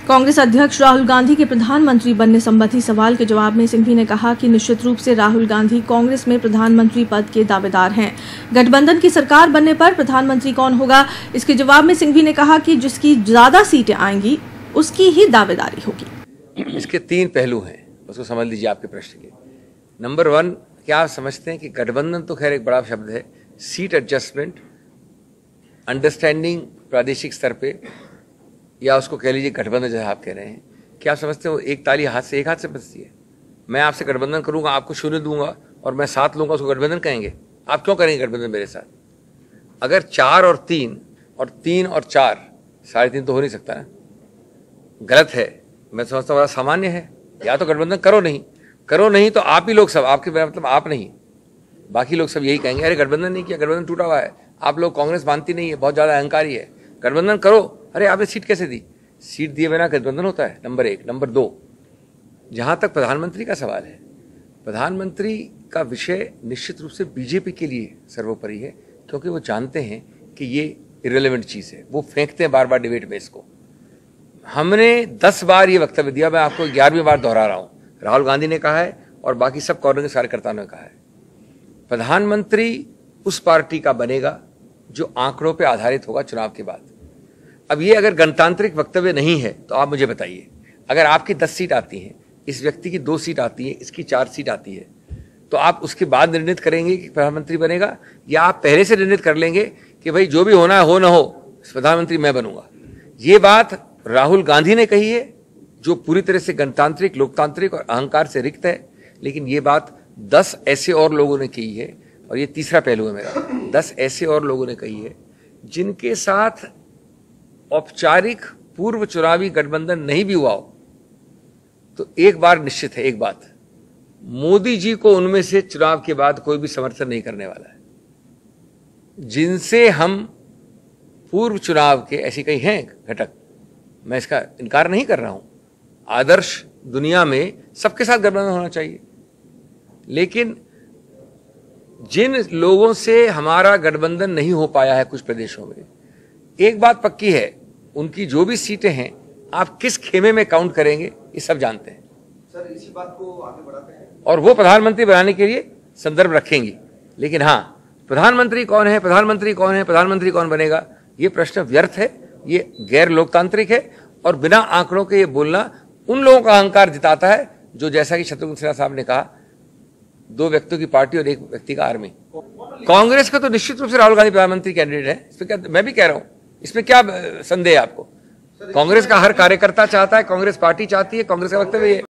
कांग्रेस अध्यक्ष राहुल गांधी के प्रधानमंत्री बनने संबंधी सवाल के जवाब में सिंघवी ने कहा कि निश्चित रूप से राहुल गांधी कांग्रेस में प्रधानमंत्री पद के दावेदार हैं। गठबंधन की सरकार बनने पर प्रधानमंत्री कौन होगा, इसके जवाब में सिंघवी ने कहा कि जिसकी ज्यादा सीटें आएंगी उसकी ही दावेदारी होगी। इसके तीन पहलू हैं, उसको समझ लीजिए आपके प्रश्न के। नंबर 1, क्या आप समझते हैं कि गठबंधन तो खैर एक बड़ा शब्द है, सीट एडजस्टमेंट, अंडरस्टैंडिंग प्रादेशिक स्तर पे, या उसको कह लीजिए गठबंधन जैसा आप कह रहे हैं, क्या आप समझते हो एक ताली एक हाथ से बजती है? मैं आपसे गठबंधन करूंगा, आपको 0 दूंगा और मैं 7 लूंगा, उसको गठबंधन कहेंगे? आप क्यों करेंगे गठबंधन मेरे साथ? अगर 4 और 3 और 3 और 4, 3.5 तो हो नहीं सकता ना, गलत है। मैं समझता हूँ बड़ा सामान्य है, या तो गठबंधन करो नहीं तो आप ही लोग सब, आपके मतलब आप नहीं, बाकी लोग सब यही कहेंगे अरे गठबंधन नहीं किया, गठबंधन टूटा हुआ है, आप लोग कांग्रेस मानती नहीं है, बहुत ज्यादा अहंकारी है, गठबंधन करो। अरे आपने सीट कैसे दी? सीट दिए बिना गठबंधन होता है? नंबर 1। नंबर 2, जहां तक प्रधानमंत्री का सवाल है, प्रधानमंत्री का विषय निश्चित रूप से बीजेपी के लिए सर्वोपरि है, क्योंकि वो जानते हैं कि ये इररिलेवेंट चीज है, वो फेंकते हैं बार बार डिबेट में इसको। हमने 10 बार ये वक्तव्य दिया, मैं आपको 11वीं बार दोहरा रहा हूं, राहुल गांधी ने कहा है और बाकी सब कांग्रेस कार्यकर्ताओं ने कहा है, प्रधानमंत्री उस पार्टी का बनेगा जो आंकड़ों पे आधारित होगा चुनाव के बाद। अब ये अगर गणतांत्रिक वक्तव्य नहीं है तो आप मुझे बताइए, अगर आपकी 10 सीट आती हैं, इस व्यक्ति की 2 सीट आती है, इसकी 4 सीट आती है, तो आप उसके बाद निर्णित करेंगे कि प्रधानमंत्री बनेगा, या आप पहले से निर्णित कर लेंगे कि भाई जो भी होना है हो ना हो, प्रधानमंत्री मैं बनूंगा? ये बात राहुल गांधी ने कही है, जो पूरी तरह से गणतांत्रिक, लोकतांत्रिक और अहंकार से रिक्त है, लेकिन ये बात 10 ऐसे और लोगों ने कही है, और ये तीसरा पहलू है मेरा, 10 ऐसे और लोगों ने कही है जिनके साथ औपचारिक पूर्व चुनावी गठबंधन नहीं भी हुआ हो, तो एक बार निश्चित है, एक बात, मोदी जी को उनमें से चुनाव के बाद कोई भी समर्थन नहीं करने वाला है। जिनसे हम पूर्व चुनाव के, ऐसी कई हैं घटक, मैं इसका इनकार नहीं कर रहा हूं, आदर्श दुनिया में सबके साथ गठबंधन होना चाहिए, लेकिन जिन लोगों से हमारा गठबंधन नहीं हो पाया है कुछ प्रदेशों में, एक बात पक्की है, उनकी जो भी सीटें हैं आप किस खेमे में काउंट करेंगे ये सब जानते हैं। सर, इसी बात को आगे बढ़ाते हैं और वो प्रधानमंत्री बनाने के लिए संदर्भ रखेंगी। लेकिन हाँ, प्रधानमंत्री कौन है, प्रधानमंत्री कौन है, प्रधानमंत्री कौन बनेगा, ये प्रश्न व्यर्थ है, ये गैर लोकतांत्रिक है, और बिना आंकड़ों के ये बोलना उन लोगों का अहंकार जिताता है जो, जैसा कि शत्रुघ्न सिन्हा साहब ने कहा, 2 व्यक्तियों की पार्टी और 1 व्यक्ति का आर्मी। कांग्रेस का तो निश्चित रूप से राहुल गांधी प्रधानमंत्री कैंडिडेट है, इसमें क्या, मैं भी कह रहा हूं, इसमें क्या संदेह है आपको? कांग्रेस का हर कार्यकर्ता चाहता है, कांग्रेस पार्टी चाहती है, कांग्रेस का वक्तव्य है।